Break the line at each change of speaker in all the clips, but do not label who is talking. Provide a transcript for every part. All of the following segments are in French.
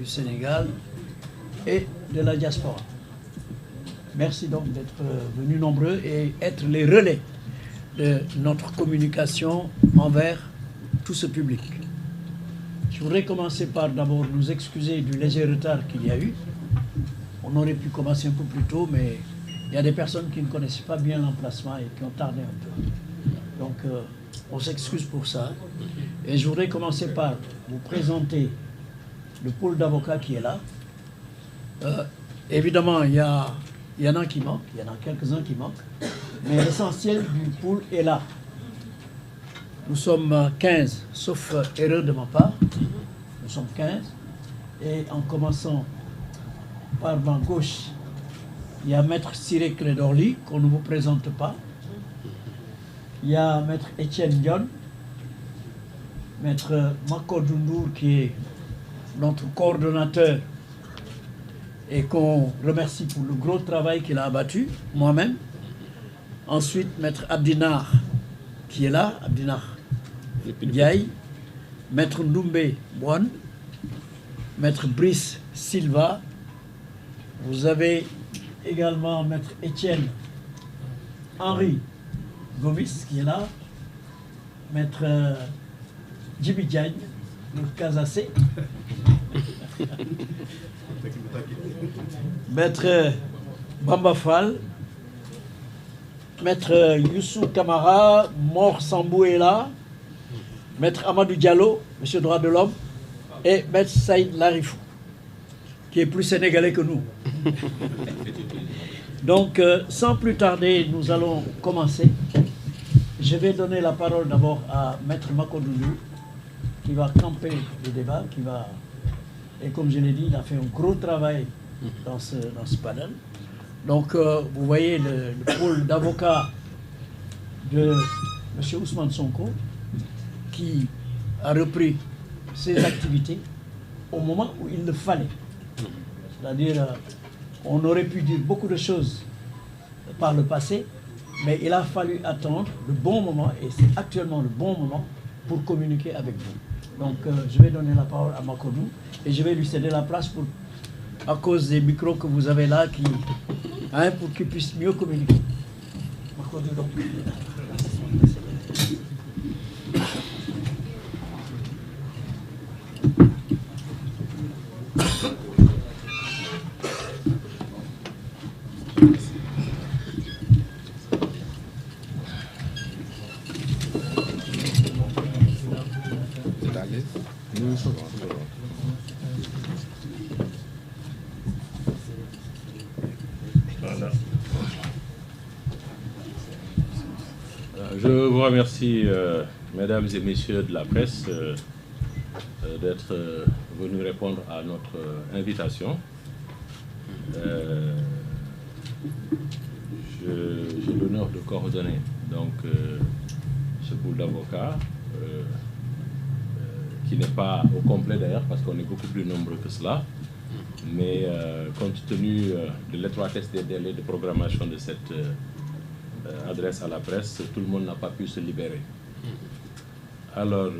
du Sénégal et de la diaspora. Merci donc d'être venus nombreux et être les relais de notre communication envers tout ce public. Je voudrais commencer par d'abord nous excuser du léger retard qu'il y a eu. On aurait pu commencer un peu plus tôt, mais il y a des personnes qui ne connaissaient pas bien l'emplacement et qui ont tardé un peu. Donc, on s'excuse pour ça. Et je voudrais commencer par vous présenter le pôle d'avocats qui est là. Évidemment, il y en a qui manquent, il y en a quelques-uns qui manquent, mais l'essentiel du pôle est là. Nous sommes 15, sauf erreur de ma part. Nous sommes 15. Et en commençant par ma gauche, il y a Maître Ciré Clédorli, qu'on ne vous présente pas. Il y a Maître Étienne Dion, Maître Makodou Ndour, qui est notre coordonnateur et qu'on remercie pour le gros travail qu'il a abattu, moi-même. Ensuite, Maître Abdinar, qui est là, Abdinar Diaye, Maître Ndoumbe Bouane, Maître Brice Silva. Vous avez également Maître Étienne Henri Gomis, qui est là, Maître Djibi Diagne, le Casacé, Maître Bamba Fall, Maître Youssou Kamara, Mor Sambou est là, Maître Amadou Diallo, Monsieur Droit de l'Homme, et Maître Saïd Larifou, qui est plus sénégalais que nous. Donc, sans plus tarder, nous allons commencer. Je vais donner la parole d'abord à Maître Makodou Ndour, qui va camper le débat, et comme je l'ai dit, il a fait un gros travail dans ce panel. Donc, vous voyez le pôle d'avocats de M. Ousmane Sonko, qui a repris ses activités au moment où il le fallait. C'est-à-dire, on aurait pu dire beaucoup de choses par le passé, mais il a fallu attendre le bon moment, et c'est actuellement le bon moment pour communiquer avec vous. Donc, je vais donner la parole à Makodou, et je vais lui céder la place à cause des micros que vous avez là, pour qu'il puisse mieux communiquer. Makodou, donc.
Je vous remercie, mesdames et messieurs de la presse, d'être venus répondre à notre invitation. J'ai l'honneur de coordonner donc ce pool d'avocats, qui n'est pas au complet d'ailleurs, parce qu'on est beaucoup plus nombreux que cela. Mais compte tenu de l'étroitesse des délais de programmation de cette adresse à la presse, tout le monde n'a pas pu se libérer. Alors,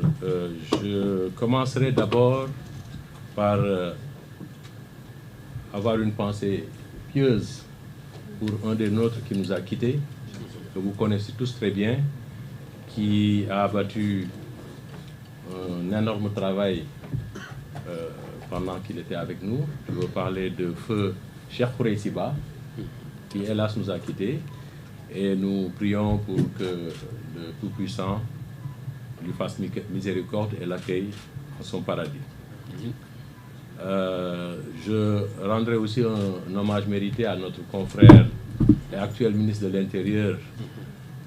je commencerai d'abord par avoir une pensée pieuse pour un des nôtres qui nous a quittés, que vous connaissez tous très bien, qui a abattu un énorme travail pendant qu'il était avec nous. Je veux parler de feu Cheikh Khoureyssi Ba, qui hélas nous a quittés, et nous prions pour que le Tout-Puissant lui fasse miséricorde et l'accueille en son paradis. Je rendrai aussi un hommage mérité à notre confrère et actuel ministre de l'Intérieur,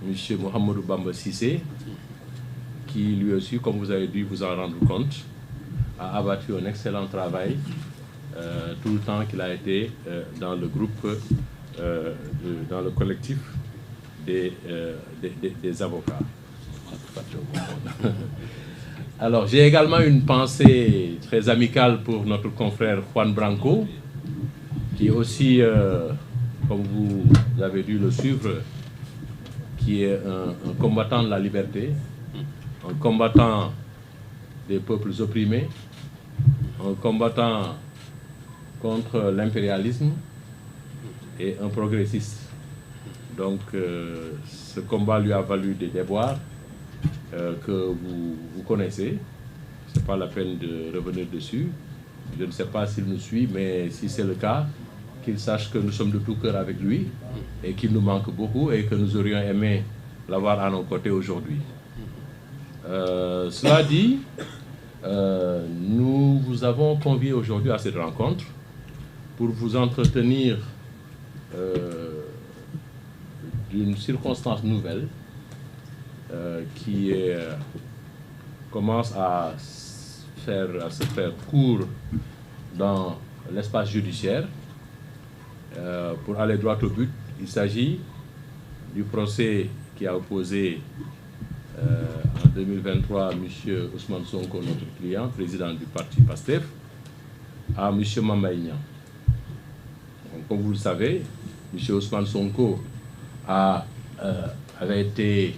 M. Mohamedou Bamba Cissé, qui lui aussi, comme vous avez dû vous en rendre compte, a abattu un excellent travail tout le temps qu'il a été dans le groupe, dans le collectif des avocats. Alors, j'ai également une pensée très amicale pour notre confrère Juan Branco, qui est aussi, comme vous avez dû le suivre, qui est un combattant de la liberté, un combattant des peuples opprimés, un combattant contre l'impérialisme et un progressiste. Donc ce combat lui a valu des déboires que vous connaissez. Ce n'est pas la peine de revenir dessus. Je ne sais pas s'il nous suit, mais si c'est le cas, qu'il sache que nous sommes de tout cœur avec lui et qu'il nous manque beaucoup et que nous aurions aimé l'avoir à nos côtés aujourd'hui. Cela dit, nous vous avons convié aujourd'hui à cette rencontre pour vous entretenir d'une circonstance nouvelle qui commence à se faire court dans l'espace judiciaire. Pour aller droit au but, il s'agit du procès qui a opposé en 2023 M. Ousmane Sonko, notre client, président du parti PASTEF, à M. Mamba Ignan. Comme vous le savez, M. Ousmane Sonko avait été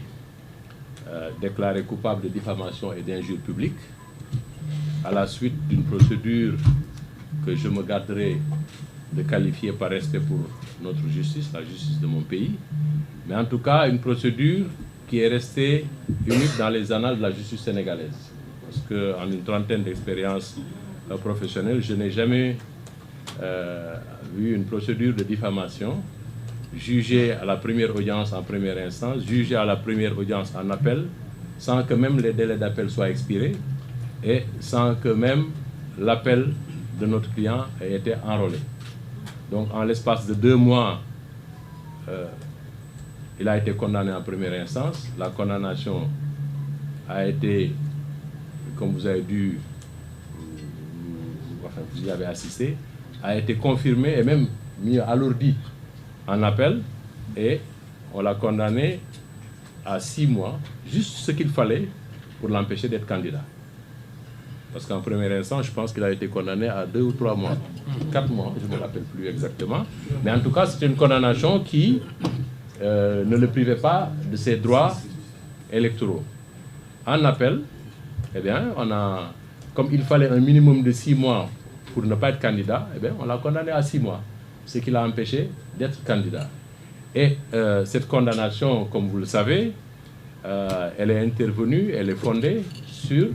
déclaré coupable de diffamation et d'injure publique à la suite d'une procédure que je me garderai de qualifier par respect pour notre justice, la justice de mon pays, mais en tout cas une procédure qui est restée unique dans les annales de la justice sénégalaise. Parce qu'en une trentaine d'expériences professionnelles, je n'ai jamais vu une procédure de diffamation jugée à la première audience en première instance, jugée à la première audience en appel, sans que même les délais d'appel soient expirés et sans que même l'appel de notre client ait été enrôlé. Donc en l'espace de 2 mois, il a été condamné en première instance. La condamnation a été, comme vous avez dû, enfin vous y avez assisté, a été confirmée et même mieux alourdie en appel, et on l'a condamné à 6 mois, juste ce qu'il fallait pour l'empêcher d'être candidat. Parce qu'en première instance, je pense qu'il a été condamné à 2 ou 3 mois, 4 mois, je ne me rappelle plus exactement. Mais en tout cas, c'est une condamnation qui ne le privait pas de ses droits électoraux. En appel, eh bien, comme il fallait un minimum de 6 mois pour ne pas être candidat, eh bien, on l'a condamné à 6 mois, ce qui l'a empêché d'être candidat. Et cette condamnation, comme vous le savez, elle est intervenue, elle est fondée sur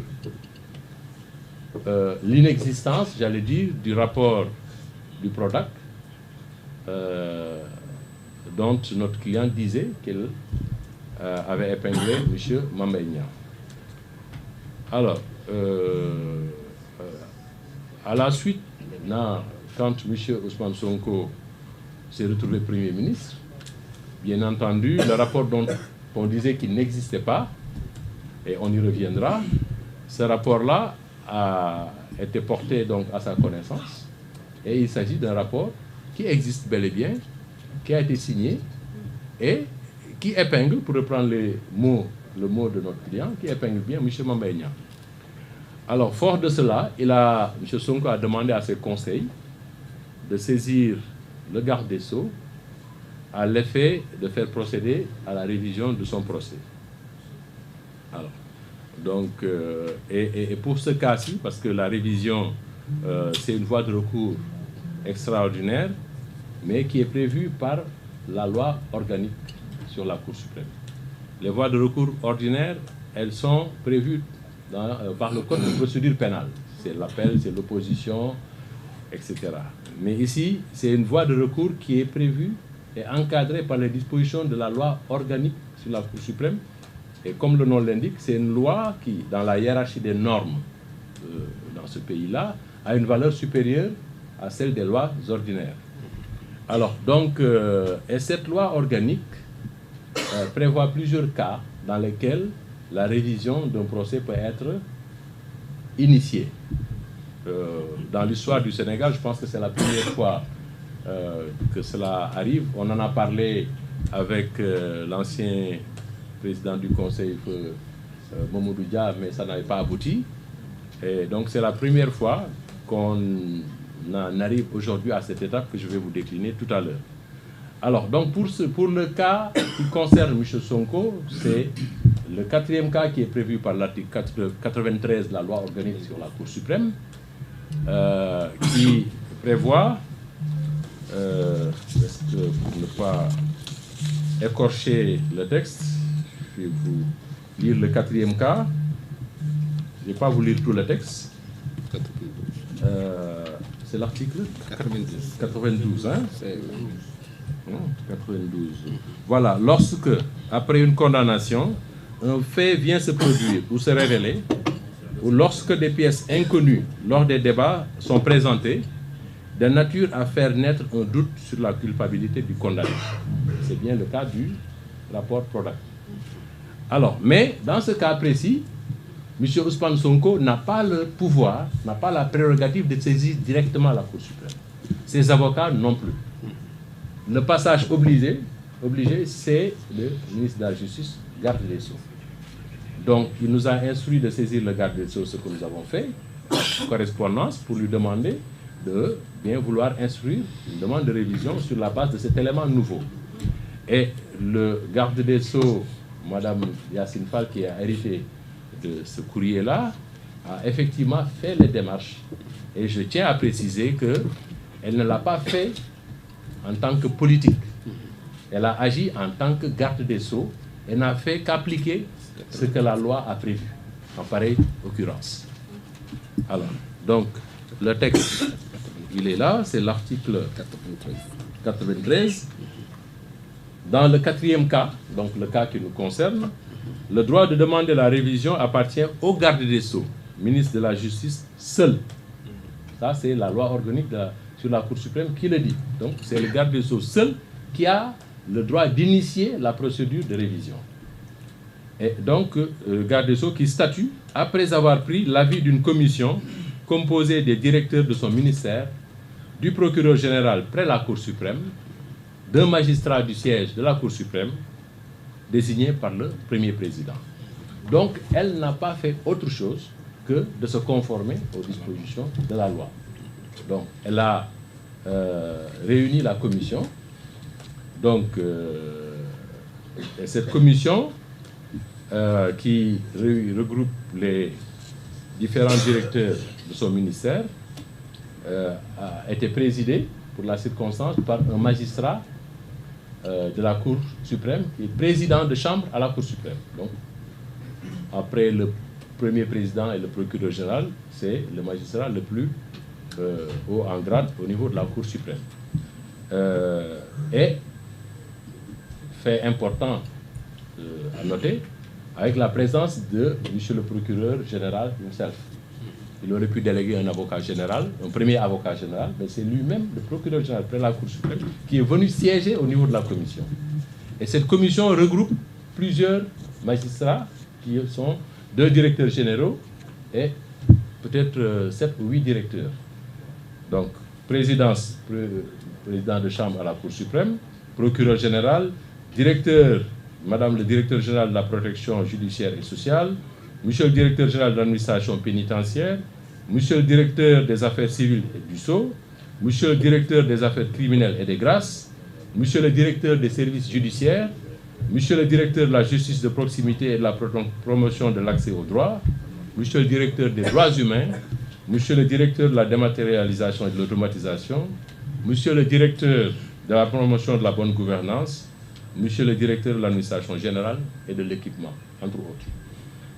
l'inexistence, j'allais dire, du rapport du PRODAC, dont notre client disait qu'il avait épinglé M. Mamba Ignan. Alors, à la suite, quand M. Ousmane Sonko s'est retrouvé Premier ministre, bien entendu, le rapport dont on disait qu'il n'existait pas, et on y reviendra, ce rapport-là a été porté donc à sa connaissance, et il s'agit d'un rapport qui existe bel et bien, qui a été signé et qui épingle, pour reprendre le mot de notre client, qui épingle bien M. Mamba Ignan. Alors, fort de cela, M. Sonko a demandé à ses conseils de saisir le garde des Sceaux à l'effet de faire procéder à la révision de son procès. Alors, donc, et pour ce cas-ci, parce que la révision, c'est une voie de recours extraordinaire, mais qui est prévue par la loi organique sur la Cour suprême. Les voies de recours ordinaires, elles sont prévues par le Code de procédure pénale. C'est l'appel, c'est l'opposition, etc. Mais ici, c'est une voie de recours qui est prévue et encadrée par les dispositions de la loi organique sur la Cour suprême. Et comme le nom l'indique, c'est une loi qui, dans la hiérarchie des normes dans ce pays-là, a une valeur supérieure à celle des lois ordinaires. Alors, donc, et cette loi organique prévoit plusieurs cas dans lesquels la révision d'un procès peut être initiée. Dans l'histoire du Sénégal, je pense que c'est la première fois que cela arrive. On en a parlé avec l'ancien président du Conseil, Mamadou Dia, mais ça n'avait pas abouti. Et donc c'est la première fois qu'on en arrive aujourd'hui à cette étape que je vais vous décliner tout à l'heure. Alors, donc pour le cas qui concerne M. Sonko, c'est le 4e cas qui est prévu par l'article 93 de la loi organique sur la Cour suprême, qui prévoit, pour ne pas écorcher le texte, je vais vous lire le 4e cas. Je ne vais pas vous lire tout le texte. C'est l'article 92. Hein? 92. Voilà, lorsque, après une condamnation, un fait vient se produire ou se révéler, ou lorsque des pièces inconnues lors des débats sont présentées, de nature à faire naître un doute sur la culpabilité du condamné. C'est bien le cas du rapport Prodac. Alors, mais dans ce cas précis, M. Ousmane Sonko n'a pas le pouvoir, n'a pas la prérogative de saisir directement la Cour suprême. Ses avocats non plus. Le passage obligé c'est le ministre de la Justice, garde des Sceaux. Donc, il nous a instruit de saisir le garde des Sceaux, ce que nous avons fait, correspondance, pour lui demander de bien vouloir instruire une demande de révision sur la base de cet élément nouveau. Et le garde des Sceaux, Mme Yacine Fall, qui a hérité de ce courrier-là, a effectivement fait les démarches. Et je tiens à préciser qu'elle ne l'a pas fait en tant que politique. Elle a agi en tant que garde des Sceaux et n'a fait qu'appliquer ce que la loi a prévu, en pareille occurrence. Alors, donc, le texte, il est là, c'est l'article 93. Dans le 4e cas, donc le cas qui nous concerne, le droit de demander la révision appartient au garde des Sceaux, ministre de la Justice seul. Ça, c'est la loi organique sur la Cour suprême qui le dit. Donc, c'est le garde des Sceaux seul qui a le droit d'initier la procédure de révision. Et donc, le garde des Sceaux qui statue après avoir pris l'avis d'une commission composée des directeurs de son ministère, du procureur général près la Cour suprême, d'un magistrat du siège de la Cour suprême, désigné par le premier président. Donc, elle n'a pas fait autre chose que de se conformer aux dispositions de la loi. Donc, elle a réuni la commission. Donc, et cette commission qui regroupe les différents directeurs de son ministère a été présidée pour la circonstance par un magistrat de la Cour suprême qui est président de chambre à la Cour suprême. Donc, après le premier président et le procureur général, c'est le magistrat le plus haut en grade au niveau de la Cour suprême. Et, fait important à noter, avec la présence de M. le procureur général himself. Il aurait pu déléguer un avocat général, un premier avocat général, mais c'est lui-même, le procureur général près la Cour suprême, qui est venu siéger au niveau de la commission. Et cette commission regroupe plusieurs magistrats qui sont 2 directeurs généraux et peut-être 7 ou 8 directeurs. Donc, président de chambre à la Cour suprême, procureur général, directeur, Madame le directeur général de la protection judiciaire et sociale, Monsieur le directeur général de l'administration pénitentiaire, Monsieur le directeur des affaires civiles et du sceau, Monsieur le directeur des affaires criminelles et des grâces, Monsieur le directeur des services judiciaires, Monsieur le directeur de la justice de proximité et de la promotion de l'accès aux droits, Monsieur le directeur des droits humains, Monsieur le directeur de la dématérialisation et de l'automatisation, Monsieur le directeur de la promotion de la bonne gouvernance, Monsieur le directeur de l'administration générale et de l'équipement, entre autres.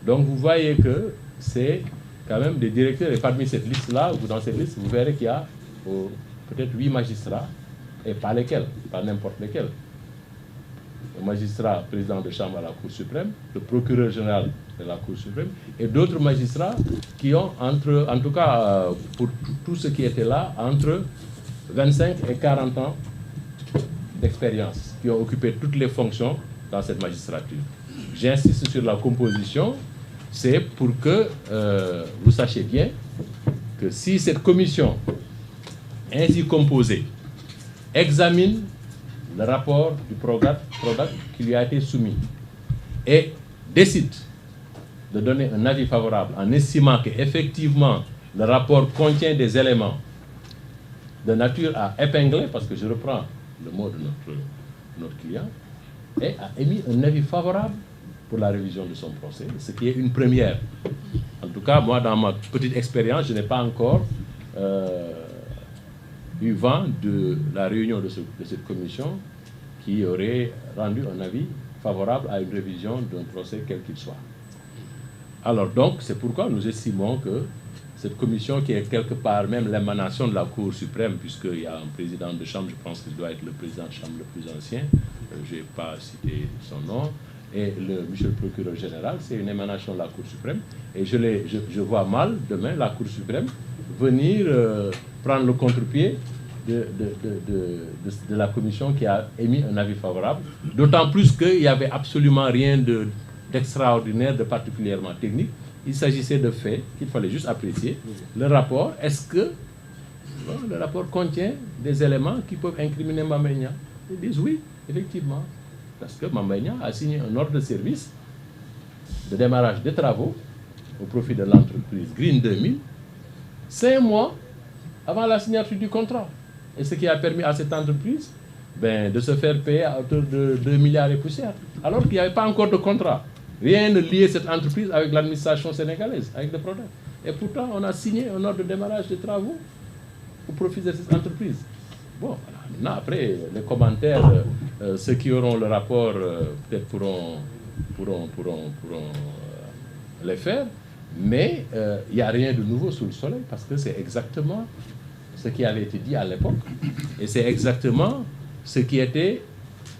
Donc vous voyez que c'est quand même des directeurs, et parmi cette liste-là, dans cette liste, vous verrez qu'il y a peut-être 8 magistrats, et pas lesquels, pas n'importe lesquels. Le magistrat président de chambre à la Cour suprême, le procureur général de la Cour suprême, et d'autres magistrats qui ont en tout cas pour tous ceux qui étaient là, entre 25 et 40 ans d'expérience, qui ont occupé toutes les fonctions dans cette magistrature. J'insiste sur la composition, c'est pour que vous sachiez bien que si cette commission ainsi composée examine le rapport du Prodac qui lui a été soumis et décide de donner un avis favorable en estimant qu'effectivement le rapport contient des éléments de nature à épingler, parce que je reprends le mot de notre client, et a émis un avis favorable pour la révision de son procès, ce qui est une première. En tout cas, moi, dans ma petite expérience, je n'ai pas encore eu vent de la réunion de cette commission qui aurait rendu un avis favorable à une révision d'un procès quel qu'il soit. Alors donc, c'est pourquoi nous estimons que cette commission, qui est quelque part même l'émanation de la Cour suprême, puisqu'il y a un président de chambre, je pense qu'il doit être le président de chambre le plus ancien, je n'ai pas cité son nom, et monsieur le procureur général, c'est une émanation de la Cour suprême, et je vois mal demain la Cour suprême venir prendre le contre-pied de la commission qui a émis un avis favorable, d'autant plus qu'il n'y avait absolument rien d'extraordinaire, de particulièrement technique. Il s'agissait de faits qu'il fallait juste apprécier. Le rapport, est-ce que le rapport contient des éléments qui peuvent incriminer Mame Niang? Ils disent oui, effectivement. Parce que Mame Niang a signé un ordre de service de démarrage des travaux au profit de l'entreprise Green 2000, 5 mois avant la signature du contrat. Et ce qui a permis à cette entreprise de se faire payer à hauteur de 2 milliards et poussière, alors qu'il n'y avait pas encore de contrat. Rien ne liait cette entreprise avec l'administration sénégalaise, avec le problème. Et pourtant, on a signé un ordre de démarrage des travaux au profit de cette entreprise. Bon, maintenant, après, les commentaires, ceux qui auront le rapport peut-être pourront les faire, mais il n'y a rien de nouveau sous le soleil, parce que c'est exactement ce qui avait été dit à l'époque, et c'est exactement ce qui était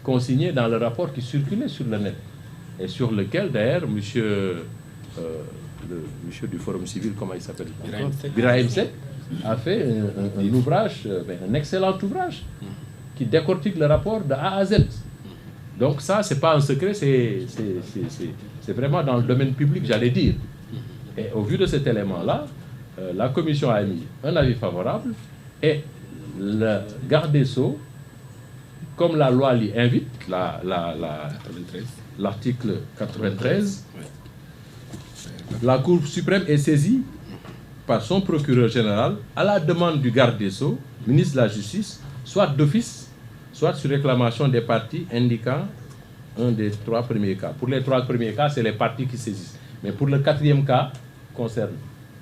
consigné dans le rapport qui circulait sur le net, et sur lequel, d'ailleurs, monsieur du Forum civil, comment il s'appelle? Birahim Seck a fait un ouvrage, un excellent ouvrage, qui décortique le rapport de A à Z. Donc ça, c'est pas un secret, c'est vraiment dans le domaine public, j'allais dire. Et au vu de cet élément-là, la commission a émis un avis favorable, et le garde des Sceaux, comme la loi l'y invite, l'article 93, la Cour suprême est saisie par son procureur général à la demande du garde des Sceaux, ministre de la Justice, soit d'office, soit sur réclamation des parties indiquant un des 3 premiers cas. Pour les 3 premiers cas, c'est les parties qui saisissent. Mais pour le 4e cas, concerne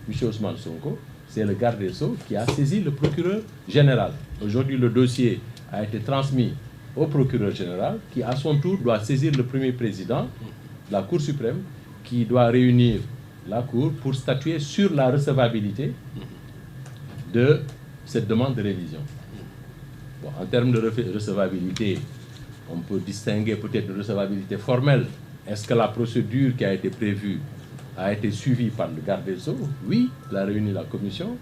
M. Ousmane Sonko, c'est le garde des Sceaux qui a saisi le procureur général. Aujourd'hui, le dossier a été transmis au procureur général, qui à son tour doit saisir le premier président de la Cour suprême, qui doit réunir la Cour pour statuer sur la recevabilité de cette demande de révision. Bon, en termes de recevabilité, on peut distinguer peut-être une recevabilité formelle. Est-ce que la procédure qui a été prévue a été suivie par le garde des Sceaux? Oui, elle a réuni la commission.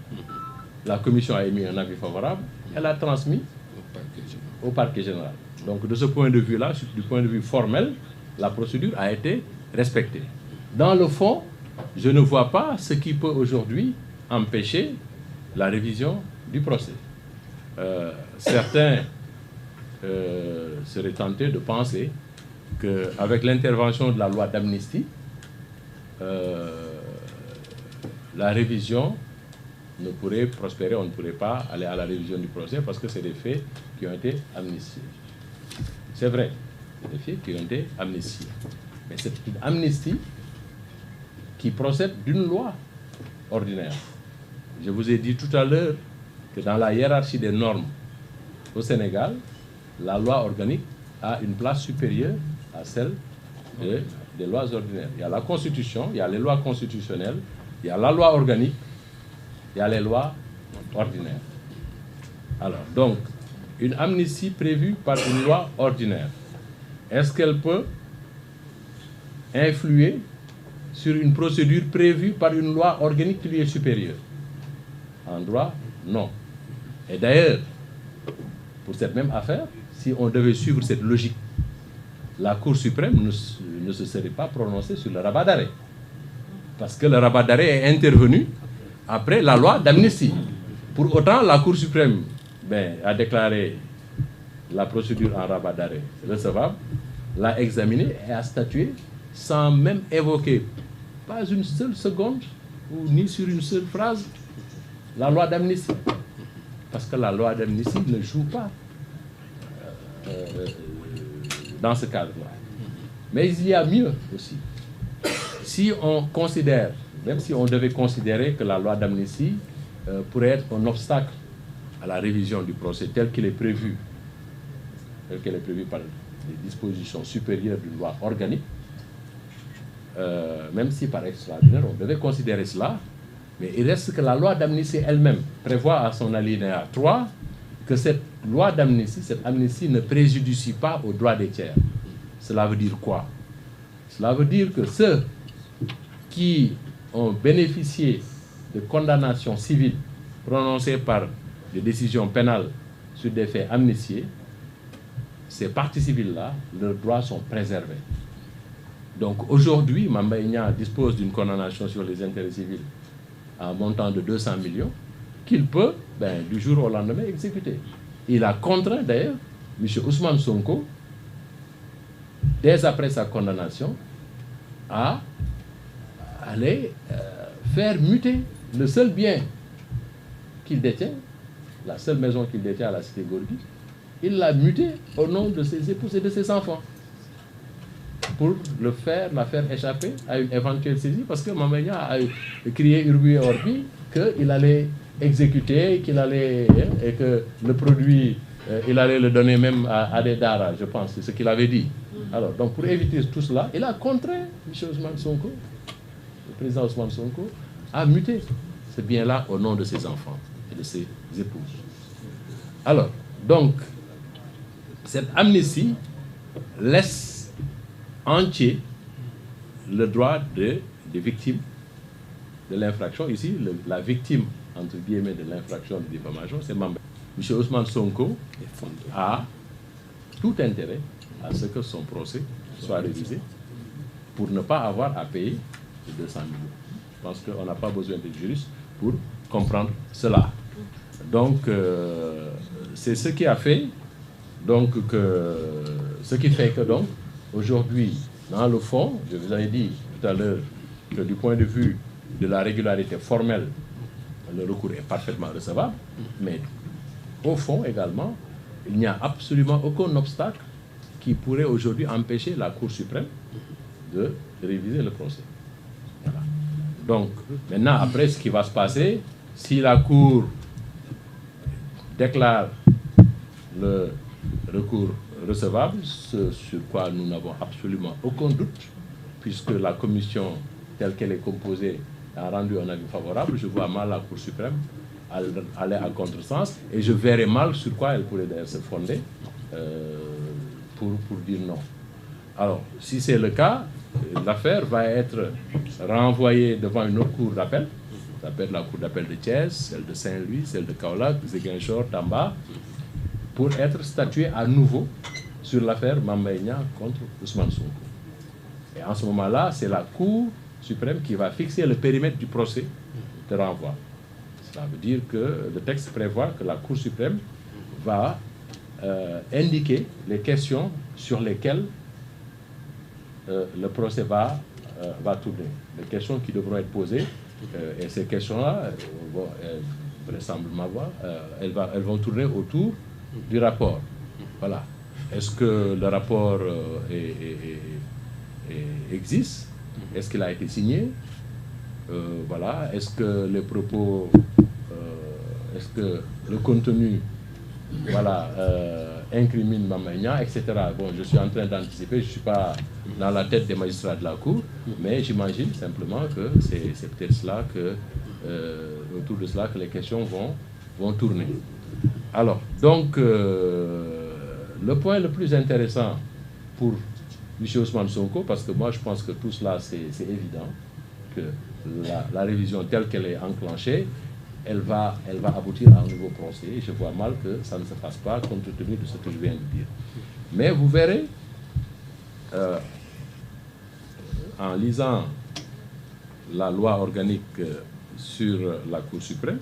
La commission a émis un avis favorable. Elle a transmis au parquet général. Donc de ce point de vue-là, du point de vue formel, la procédure a été respectée. Dans le fond, je ne vois pas ce qui peut aujourd'hui empêcher la révision du procès. Certains seraient tentés de penser qu'avec l'intervention de la loi d'amnistie, la révision ne pourrait prospérer, on ne pourrait pas aller à la révision du procès parce que c'est des faits qui ont été amnistiés. C'est vrai, c'est des faits qui ont été amnistiés. Mais c'est une amnistie qui procède d'une loi ordinaire. Je vous ai dit tout à l'heure que dans la hiérarchie des normes au Sénégal, la loi organique a une place supérieure à celle des lois ordinaires. Il y a la Constitution, il y a les lois constitutionnelles, il y a la loi organique, il y a les lois ordinaires. Alors, donc, une amnistie prévue par une loi ordinaire, est-ce qu'elle peut influer sur une procédure prévue par une loi organique qui lui est supérieure? En droit, non. Et d'ailleurs, pour cette même affaire, si on devait suivre cette logique, la Cour suprême ne se serait pas prononcée sur le rabat d'arrêt. Parce que le rabat d'arrêt est intervenu après la loi d'amnistie. Pour autant, la Cour suprême a déclaré la procédure en rabat d'arrêt recevable, l'a examinée et a statué sans même évoquer pas une seule seconde ou ni sur une seule phrase la loi d'amnistie. Parce que la loi d'amnistie ne joue pas dans ce cadre-là. Mais il y a mieux aussi. Si on considère, même si on devait considérer que la loi d'amnistie pourrait être un obstacle à la révision du procès tel qu'elle est prévue par les dispositions supérieures d'une loi organique, même si par extraordinaire on devait considérer cela, mais il reste que la loi d'amnistie elle-même prévoit à son alinéa 3 que cette loi d'amnistie, cette amnistie ne préjudicie pas aux droits des tiers. Cela veut dire quoi? Cela veut dire que ceux qui ont bénéficié de condamnations civiles prononcées par des décisions pénales sur des faits amnistiés, ces parties civiles-là, leurs droits sont préservés. Donc aujourd'hui, Mame Mbaye Niang dispose d'une condamnation sur les intérêts civils à un montant de 200 millions qu'il peut, du jour au lendemain, exécuter. Il a contraint d'ailleurs M. Ousmane Sonko, dès après sa condamnation, à aller faire muter le seul bien qu'il détient, la seule maison qu'il détient à la cité Gorgui. Il l'a muté au nom de ses épouses et de ses enfants pour la faire échapper à une éventuelle saisie, parce que Mame Mbaye Niang a crié Urbi et Orbi qu'il allait exécuter, et que le produit, il allait le donner même à des daras, je pense, c'est ce qu'il avait dit. Alors, donc pour éviter tout cela, il a contraint M. Ousmane Sonko, le président Ousmane Sonko, à muter ce bien-là au nom de ses enfants et de ses épouses. Alors, donc, cette amnistie laisse entier le droit des victimes de l'infraction. Ici, la victime, entre guillemets, de l'infraction de diffamation, c'est Mame Mbaye. M. Ousmane Sonko a tout intérêt à ce que son procès soit révisé pour ne pas avoir à payer les 200 millions. Je pense qu'on n'a pas besoin de juristes pour comprendre cela. Donc, c'est ce qui a fait, donc, ce qui fait que, donc, aujourd'hui, dans le fond, je vous avais dit tout à l'heure que du point de vue de la régularité formelle, le recours est parfaitement recevable, mais au fond également, il n'y a absolument aucun obstacle qui pourrait aujourd'hui empêcher la Cour suprême de réviser le procès. Voilà. Donc, maintenant, après, ce qui va se passer, si la Cour déclare le recours recevable, ce sur quoi nous n'avons absolument aucun doute, puisque la commission telle qu'elle est composée a rendu un avis favorable, je vois mal la Cour suprême aller à contresens, et je verrai mal sur quoi elle pourrait d'ailleurs se fonder pour dire non. Alors, si c'est le cas, l'affaire va être renvoyée devant une autre cour d'appel. Ça peut être la cour d'appel de Thiès, celle de Saint-Louis, celle de Kaolack, Ziguinchor, Tamba, pour être statuée à nouveau sur l'affaire Mame Mbaye Niang contre Ousmane Sonko. Et en ce moment-là, c'est la Cour suprême qui va fixer le périmètre du procès de renvoi. Cela veut dire que le texte prévoit que la Cour suprême va indiquer les questions sur lesquelles le procès va tourner. Les questions qui devront être posées, et ces questions-là, vraisemblablement, elles vont tourner autour du rapport. Voilà. Est-ce que le rapport existe? Est-ce qu'il a été signé? Voilà. Est-ce que les propos, est-ce que le contenu, voilà, incrimine Mame Mbaye Niang, etc. Bon, je suis en train d'anticiper, je ne suis pas dans la tête des magistrats de la Cour, mais j'imagine simplement que c'est peut-être cela que, autour de cela que les questions vont tourner. Alors, donc, le point le plus intéressant pour M. Ousmane Sonko, parce que moi je pense que tout cela c'est évident, que la révision telle qu'elle est enclenchée, elle va aboutir à un nouveau procès. Je vois mal que ça ne se fasse pas compte tenu de ce que je viens de dire. Mais vous verrez, en lisant la loi organique sur la Cour suprême,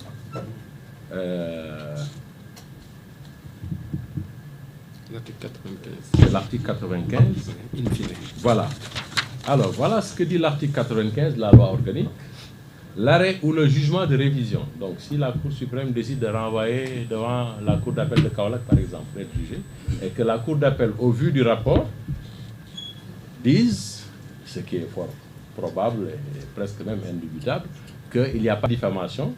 l'article 95. Voilà. Alors, voilà ce que dit l'article 95 de la loi organique. L'arrêt ou le jugement de révision. Donc, si la Cour suprême décide de renvoyer devant la Cour d'appel de Kaolack, par exemple, pour être jugé, et que la Cour d'appel, au vu du rapport, dise, ce qui est fort probable et presque même indubitable, qu'il n'y a pas de diffamation,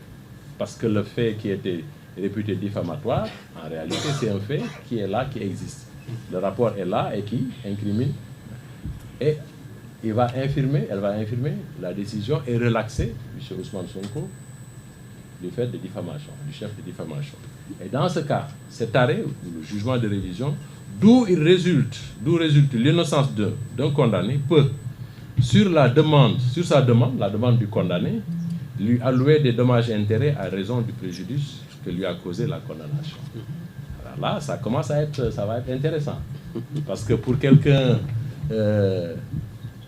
parce que le fait qui était réputé diffamatoire, en réalité, c'est un fait qui est là, qui existe. Le rapport est là et qui incrimine. Et elle va infirmer la décision et relaxer M. Ousmane Sonko du fait de diffamation, du chef de diffamation. Et dans ce cas, cet arrêt, le jugement de révision, d'où résulte l'innocence d'un condamné, peut, sur sa demande, la demande du condamné, lui allouer des dommages et intérêts à raison du préjudice que lui a causé la condamnation. Alors là, ça va être intéressant. Parce que pour quelqu'un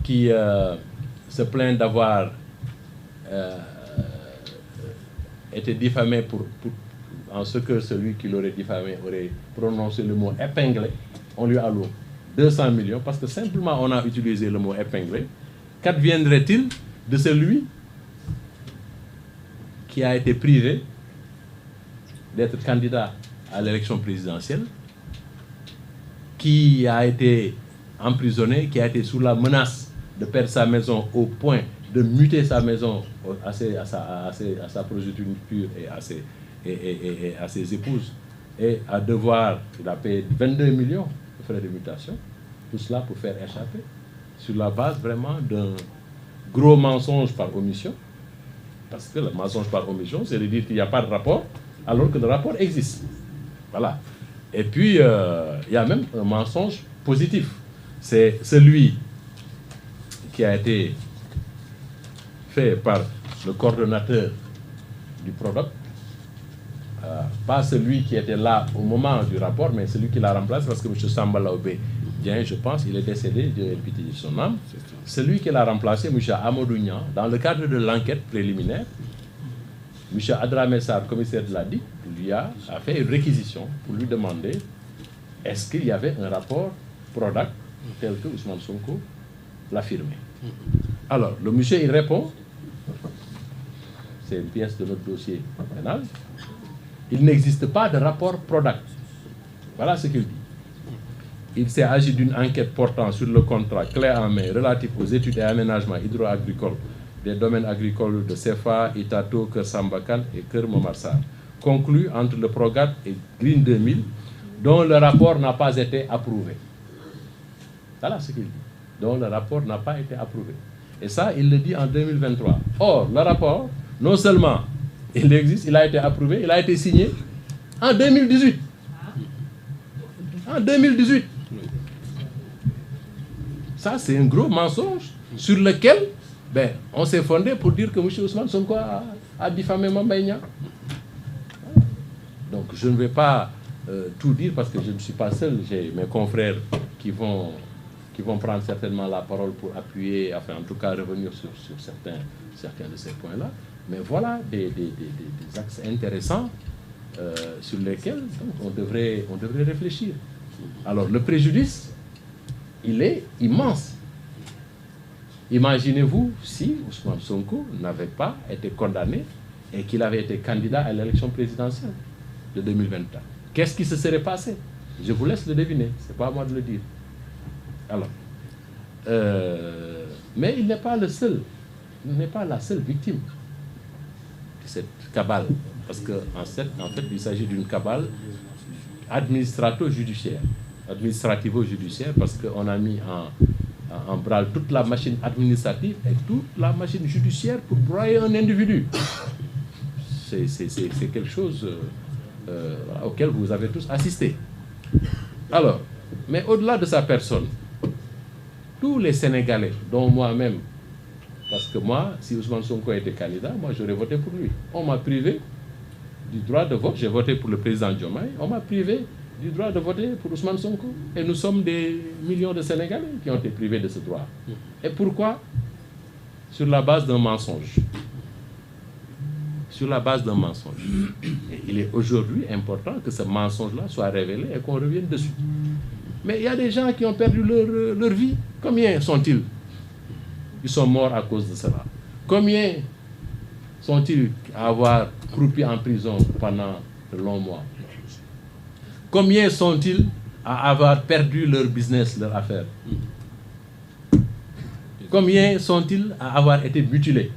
qui se plaint d'avoir été diffamé en ce que celui qui l'aurait diffamé aurait prononcé le mot épinglé, on lui alloue 200 millions, parce que simplement on a utilisé le mot épinglé. Qu'adviendrait-il de celui qui a été privé d'être candidat à l'élection présidentielle, qui a été emprisonné, qui a été sous la menace de perdre sa maison au point de muter sa maison à sa progéniture et à ses épouses, et à devoir, il a payé 22 millions de frais de mutation, tout cela pour faire échapper, sur la base vraiment d'un gros mensonge par omission, parce que le mensonge par omission, c'est de dire qu'il n'y a pas de rapport, alors que le rapport existe. Voilà. Et puis, il y a même un mensonge positif. C'est celui qui a été fait par le coordonnateur du PRODOC, pas celui qui était là au moment du rapport, mais celui qui l'a remplacé, parce que M. Samba Laobé, je pense, il est décédé, Dieu ait pitié de son âme. Celui qui l'a remplacé, M. Amadou Niang, dans le cadre de l'enquête préliminaire, M. Adramé Sarr, commissaire de la DIC, lui a fait une réquisition pour lui demander est-ce qu'il y avait un rapport PRODAC tel que Ousmane Sonko l'affirmait. Alors, le monsieur, il répond, c'est une pièce de notre dossier pénal, il n'existe pas de rapport PRODAC. Voilà ce qu'il dit. Il s'est agi d'une enquête portant sur le contrat clé en main relatif aux études et aménagements hydro-agricoles des domaines agricoles de Sefa, Itato, Keur Sambakan et Keur Momar Sarr, conclu entre le PROGAT et Green 2000, dont le rapport n'a pas été approuvé. Voilà ce qu'il dit. Dont le rapport n'a pas été approuvé. Et ça, il le dit en 2023. Or, le rapport, non seulement il existe, il a été approuvé, il a été signé en 2018. En 2018. Ça, c'est un gros mensonge sur lequel on s'est fondé pour dire que M. Ousmane Sonko a diffamé Mame Niang. Donc, je ne vais pas tout dire parce que je ne suis pas seul. J'ai mes confrères qui vont prendre certainement la parole pour appuyer, enfin, en tout cas, revenir sur certains de ces points-là. Mais voilà des axes intéressants sur lesquels donc, on devrait réfléchir. Alors, le préjudice, il est immense. Imaginez-vous si Ousmane Sonko n'avait pas été condamné et qu'il avait été candidat à l'élection présidentielle de 2024. Qu'est-ce qui se serait passé? Je vous laisse le deviner, ce n'est pas à moi de le dire. Alors, mais il n'est pas le seul, il n'est pas la seule victime de cette cabale, parce qu'en fait, il s'agit d'une cabale administrativo-judiciaire, parce qu'on a mis en branle toute la machine administrative et toute la machine judiciaire pour broyer un individu. C'est quelque chose auquel vous avez tous assisté. Alors, mais au-delà de sa personne, tous les Sénégalais, dont moi-même, parce que moi, si Ousmane Sonko était candidat, moi j'aurais voté pour lui. On m'a privé du droit de vote, j'ai voté pour le président Diomaye, on m'a privé du droit de voter pour Ousmane Sonko. Et nous sommes des millions de Sénégalais qui ont été privés de ce droit. Et pourquoi? Sur la base d'un mensonge. Sur la base d'un mensonge. Et il est aujourd'hui important que ce mensonge-là soit révélé et qu'on revienne dessus. Mais il y a des gens qui ont perdu leur vie. Combien sont-ils? Ils sont morts à cause de cela. Combien sont-ils à avoir croupi en prison pendant de longs mois? Combien sont-ils à avoir perdu leur business, leur affaire? Combien sont-ils à avoir été mutilés?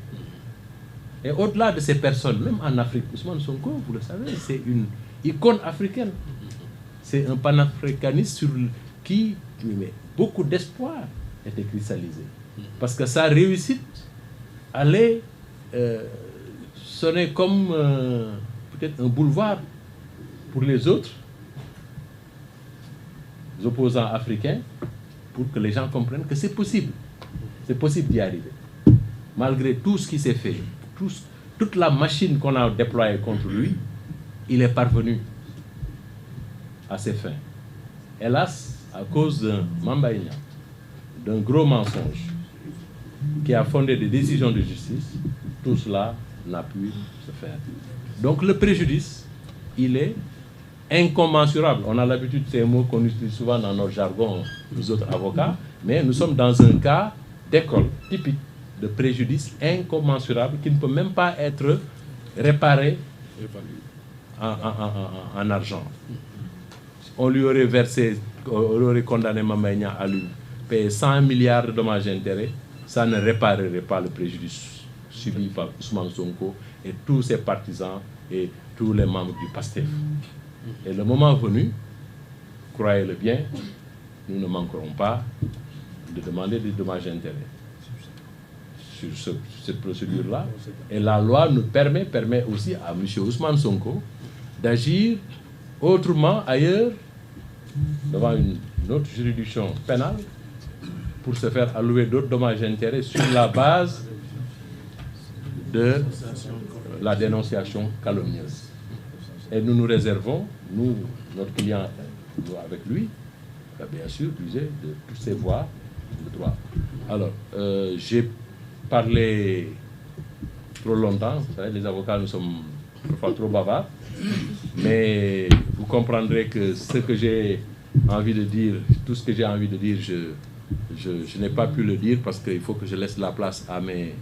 Et au-delà de ces personnes, même en Afrique, Ousmane Sonko, vous le savez, c'est une icône africaine. C'est un panafricaniste sur qui beaucoup d'espoir était cristallisé. Parce que sa réussite allait sonner comme peut-être un boulevard pour les autres opposants africains, pour que les gens comprennent que c'est possible d'y arriver. Malgré tout ce qui s'est fait, toute la machine qu'on a déployée contre lui, il est parvenu à ses fins. Hélas, à cause d'un Mamba Niang, d'un gros mensonge qui a fondé des décisions de justice, tout cela n'a pu se faire. Donc le préjudice, il est incommensurable. On a l'habitude, ces mots qu'on utilise souvent dans notre jargon, nous autres avocats, mais nous sommes dans un cas d'école typique de préjudice incommensurable qui ne peut même pas être réparé en argent. On lui aurait versé, on aurait condamné Mamba Niang à lui payer 100 milliards de dommages et intérêts, ça ne réparerait pas le préjudice subi par Ousmane Sonko et tous ses partisans et tous les membres du PASTEF. Et le moment venu, croyez-le bien, nous ne manquerons pas de demander des dommages et intérêts sur cette procédure-là. Et la loi nous permet aussi à M. Ousmane Sonko d'agir autrement ailleurs, devant une autre juridiction pénale, pour se faire allouer d'autres dommages et intérêts sur la base de la dénonciation calomnieuse. Et nous nous réservons, nous, notre client, nous avec lui, bien sûr, d'user de toutes ces voies de droit. Alors, j'ai parlé trop longtemps, vous savez, les avocats, nous sommes parfois trop bavards, mais vous comprendrez que ce que j'ai envie de dire, tout ce que j'ai envie de dire, je n'ai pas pu le dire parce qu'il faut que je laisse la place à mes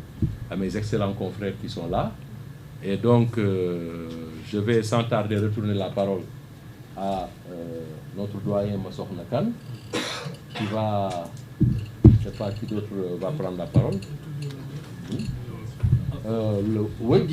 excellents confrères qui sont là. Et donc, je vais sans tarder retourner la parole à notre doyen Massokhna Kane, qui va, je ne sais pas qui d'autre va prendre la parole. Voilà.